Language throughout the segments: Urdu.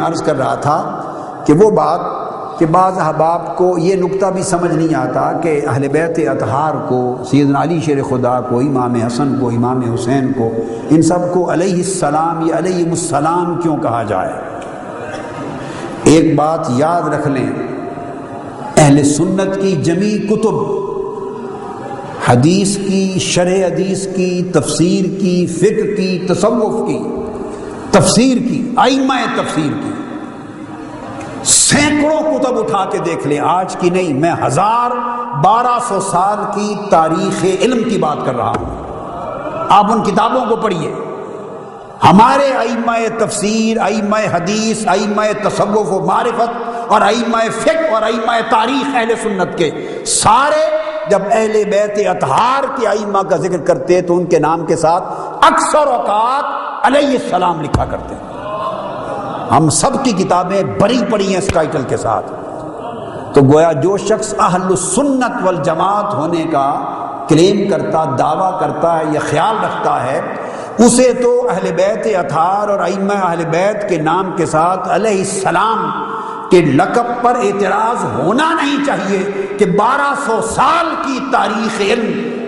عرض کر رہا تھا کہ وہ بات کہ بعض احباب کو یہ نقطہ بھی سمجھ نہیں آتا کہ اہل بیت اطہار کو، سیدنا علی شیر خدا کو، امام حسن کو، امام حسین کو، ان سب کو علیہ السلام یا علیہم السلام کیوں کہا جائے۔ ایک بات یاد رکھ لیں، اہل سنت کی جمیع کتب، حدیث کی، شرح حدیث کی، تفسیر کی، فقہ کی، تصوف کی، تفسیر کی، ائمہ تفسیر کی، سینکڑوں کتب اٹھا کے دیکھ لیں، آج کی نہیں، میں 1200 سال کی تاریخ علم کی بات کر رہا ہوں۔ آپ ان کتابوں کو پڑھیے، ہمارے ائمہ تفسیر، ائمہ حدیث، ائمہ تصوف و معرفت اور ائمہ فقہ اور ائمہ تاریخ اہل سنت کے سارے جب اہل بیت اطہار کے ائمہ کا ذکر کرتے تو ان کے نام کے ساتھ اکثر اوقات علیہ السلام لکھا کرتے ہیں۔ ہم سب کی کتابیں بری پڑی ہیں اس ٹائٹل کے ساتھ۔ تو گویا جو شخص اہل السنت والجماعت ہونے کا کلیم کرتا، دعویٰ کرتا ہے یا خیال رکھتا ہے، اسے تو اہل بیت اطہار اور ائمہ اہل بیت کے نام کے ساتھ علیہ السلام کے لقب پر اعتراض ہونا نہیں چاہیے کہ 1200 سال کی تاریخ علم،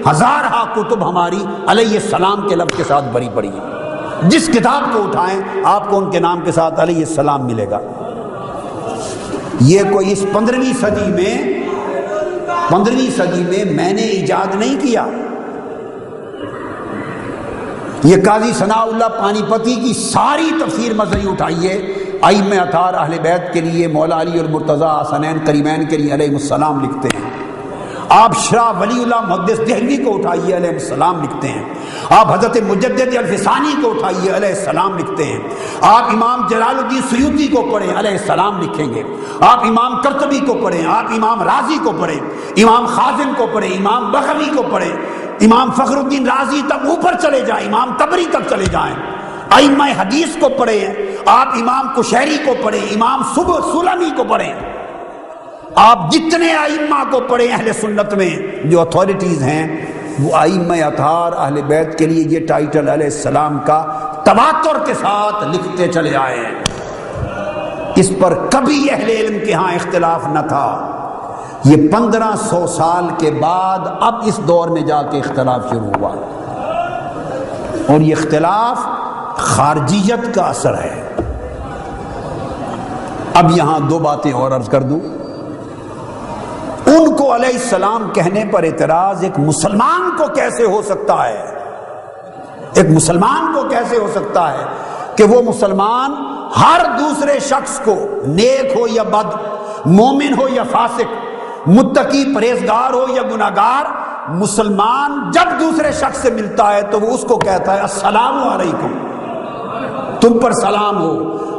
ہزارہ کتب ہماری علیہ السلام کے لفظ کے ساتھ بری پڑی ہیں۔ جس کتاب کو اٹھائیں آپ کو ان کے نام کے ساتھ علیہ السلام ملے گا۔ یہ کوئی اس 15ویں صدی میں میں نے ایجاد نہیں کیا، یہ قاضی ثناء اللہ پانی پتی کی ساری تفسیر مظہری اٹھائیے، ائمہ اطہار اہل بیت کے لیے مولا علی اور مرتضیٰ حسنین کریمین کے لیے علیہ السلام لکھتے ہیں۔ آپ شاہ ولی اللہ محدث دہلوی کو اٹھائیے، علیہ السلام لکھتے ہیں۔ آپ حضرت مجدد الفسانی کو اٹھائیے، علیہ السلام لکھتے ہیں۔ آپ امام جلال الدین سیوطی کو پڑھیں، علیہ السلام لکھیں گے۔ آپ امام قرطبی کو پڑھیں، آپ امام رازی کو پڑھیں، امام خازن کو پڑھیں، امام بغوی کو پڑھیں، امام فخر الدین رازی تک اوپر چلے جائیں، امام طبری تک چلے جائیں، ائمہ حدیث کو پڑھیں، آپ امام کشیری کو پڑھیں، امام سلمی کو پڑھیں، آپ جتنے ائمہ کو پڑھیں اہل سنت میں جو اتھارٹیز ہیں، وہ ائمہ اطہار اہل بیت کے لیے یہ ٹائٹل علیہ السلام کا تواتر کے ساتھ لکھتے چلے آئے ہیں۔ اس پر کبھی اہل علم کے ہاں اختلاف نہ تھا۔ یہ 1500 سال کے بعد اب اس دور میں جا کے اختلاف شروع ہوا، اور یہ اختلاف خارجیت کا اثر ہے۔ اب یہاں دو باتیں اور عرض کر دوں۔ ان کو علیہ السلام کہنے پر اعتراض ایک مسلمان کو کیسے ہو سکتا ہے؟ ایک مسلمان کو کیسے ہو سکتا ہے کہ وہ مسلمان ہر دوسرے شخص کو، نیک ہو یا بد، مومن ہو یا فاسق، متقی پرہیزگار ہو یا گناہگار، مسلمان جب دوسرے شخص سے ملتا ہے تو وہ اس کو کہتا ہے السلام علیکم، تم پر سلام ہو۔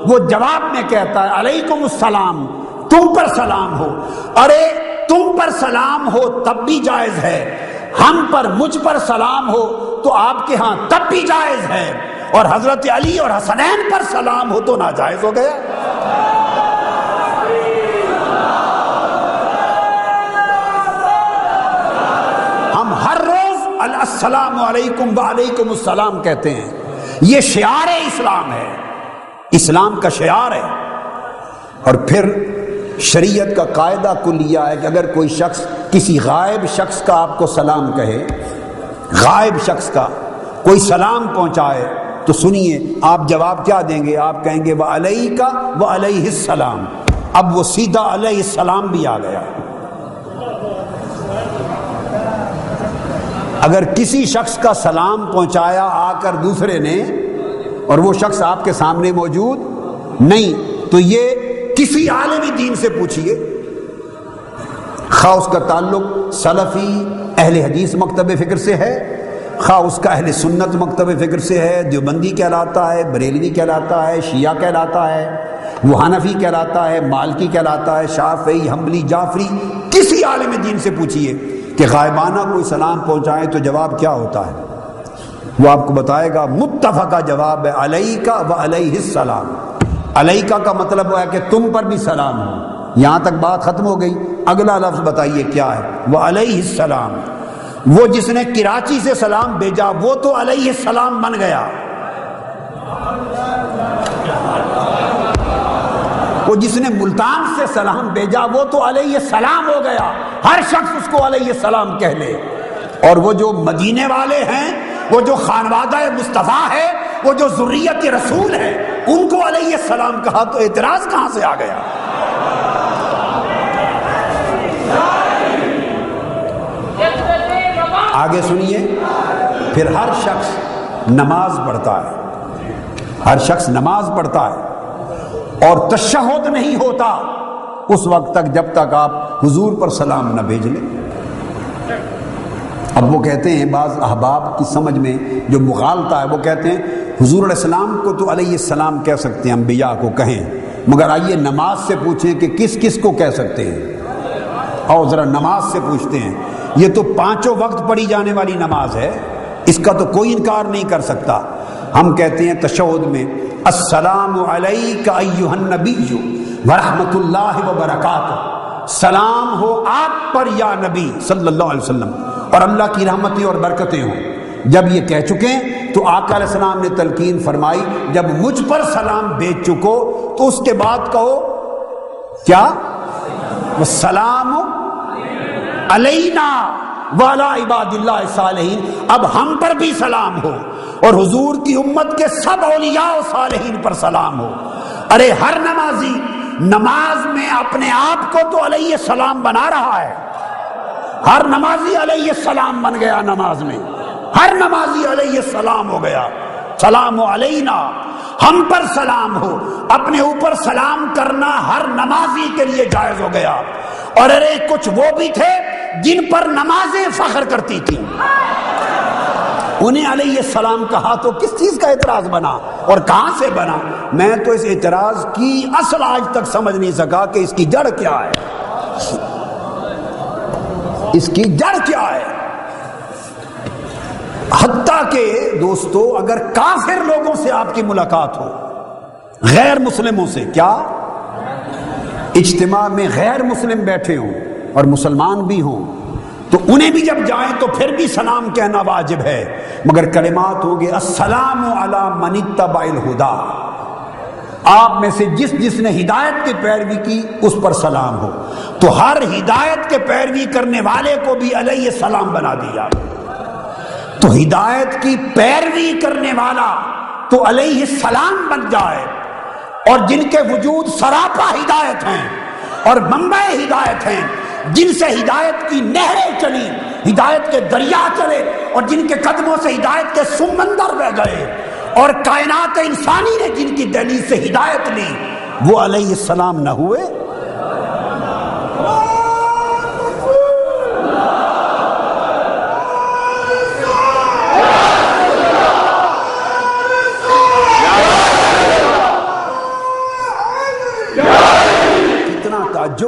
وہ جواب میں کہتا ہے علیکم السلام، تم پر سلام ہو۔ ارے تم پر سلام ہو تب بھی جائز ہے، ہم پر، مجھ پر سلام ہو تو آپ کے ہاں تب بھی جائز ہے، اور حضرت علی اور حسنین پر سلام ہو تو ناجائز ہو گیا۔ ہم ہر روز السلام علیکم وعلیکم السلام کہتے ہیں، یہ شعار اسلام ہے، اسلام کا شعار ہے۔ اور پھر شریعت کا قاعدہ کلیہ ہے کہ اگر کوئی شخص کسی غائب شخص کا آپ کو سلام کہے، غائب شخص کا کوئی سلام پہنچائے تو سنیے آپ جواب کیا دیں گے؟ آپ کہیں گے وعلیک وعلیہ السلام۔ اب وہ سیدھا علیہ السلام بھی آ گیا۔ اگر کسی شخص کا سلام پہنچایا آ کر دوسرے نے، اور وہ شخص آپ کے سامنے موجود نہیں، تو یہ کسی عالم دین سے پوچھئے، خواہ اس کا تعلق سلفی اہل حدیث مکتب فکر سے ہے، خواہ اس کا اہل سنت مکتب فکر سے ہے، دیوبندی کہلاتا ہے، بریلوی کہلاتا ہے، شیعہ کہلاتا ہے، وہ حنفی کہلاتا ہے، مالکی کہلاتا ہے، شافعی، حنبلی، جعفری، کسی عالم دین سے پوچھئے کہ غائبانہ کوئی سلام پہنچائیں تو جواب کیا ہوتا ہے؟ وہ آپ کو بتائے گا متفقہ جواب ہے علیک وعلیہ السلام۔ علیکہ کا مطلب ہے کہ تم پر بھی سلام ہو، یہاں تک بات ختم ہو گئی۔ اگلا لفظ بتائیے کیا ہے؟ وعلیہ السلام۔ وہ جس نے کراچی سے سلام بھیجا وہ تو علیہ السلام بن گیا، وہ جس نے ملتان سے سلام بھیجا وہ تو علیہ السلام ہو گیا، ہر شخص اس کو علیہ السلام کہہ لے۔ اور وہ جو مدینے والے ہیں، وہ جو خانوادہ مصطفیٰ ہے، وہ جو ذریت رسول ہے، ان کو علیہ السلام کہا تو اعتراض کہاں سے آ گیا؟ آگے سنیے، پھر ہر شخص نماز پڑھتا ہے، ہر شخص نماز پڑھتا ہے اور تشہد نہیں ہوتا اس وقت تک جب تک آپ حضور پر سلام نہ بھیج لیں۔ اب وہ کہتے ہیں بعض احباب کی سمجھ میں جو مغالطہ ہے، وہ کہتے ہیں حضور علیہ السلام کو تو علیہ السلام کہہ سکتے ہیں، انبیاء کو کہیں، مگر آئیے نماز سے پوچھیں کہ کس کس کو کہہ سکتے ہیں۔ اور ذرا نماز سے پوچھتے ہیں، یہ تو پانچوں وقت پڑھی جانے والی نماز ہے، اس کا تو کوئی انکار نہیں کر سکتا۔ ہم کہتے ہیں تشہد میں السلام علیک ایھا النبی ورحمۃ اللہ وبرکاتہ، سلام ہو آپ پر یا نبی صلی اللہ علیہ وسلم، اور اللہ کی رحمتیں اور برکتیں ہوں۔ جب یہ کہہ چکے تو آقا علیہ السلام نے تلقین فرمائی جب مجھ پر سلام بھیج چکو تو اس کے بعد کہو کیا؟ والسلام علینا وعلی عباد اللہ الصالحین، اب ہم پر بھی سلام ہو اور حضور کی امت کے سب اولیاء و صالحین پر سلام ہو۔ ارے ہر نمازی نماز میں اپنے آپ کو تو علیہ السلام بنا رہا ہے، ہر نمازی علیہ السلام بن گیا، نماز میں ہر نمازی علیہ السلام ہو گیا۔ سلام علینا، ہم پر سلام ہو، اپنے اوپر سلام کرنا ہر نمازی کے لیے جائز ہو گیا۔ اور ارے کچھ وہ بھی تھے جن پر نمازیں فخر کرتی تھیں، انہیں علیہ السلام کہا تو کس چیز کا اعتراض بنا اور کہاں سے بنا؟ میں تو اس اعتراض کی اصل آج تک سمجھ نہیں سکا کہ اس کی جڑ کیا ہے، اس کی جڑ کیا ہے۔ حتیٰ کہ دوستو اگر کافر لوگوں سے آپ کی ملاقات ہو، غیر مسلموں سے، کیا اجتماع میں غیر مسلم بیٹھے ہوں اور مسلمان بھی ہوں تو انہیں بھی جب جائیں تو پھر بھی سلام کہنا واجب ہے، مگر کلمات ہوں گے السلام علی من اتبع الہدی، آپ میں سے جس نے ہدایت کی پیروی کی اس پر سلام ہو، تو ہر ہدایت کے پیروی کرنے والے کو بھی علیہ السلام بنا دیا۔ تو ہدایت کی پیروی کرنے والا تو علیہ السلام بن جائے، اور جن کے وجود سراپا ہدایت ہیں اور منبع ہدایت ہیں، جن سے ہدایت کی نہریں چلی، ہدایت کے دریا چلے، اور جن کے قدموں سے ہدایت کے سمندر بہ گئے، اور کائنات انسانی نے جن کی دہلیز سے ہدایت لی، وہ علیہ السلام نہ ہوئے؟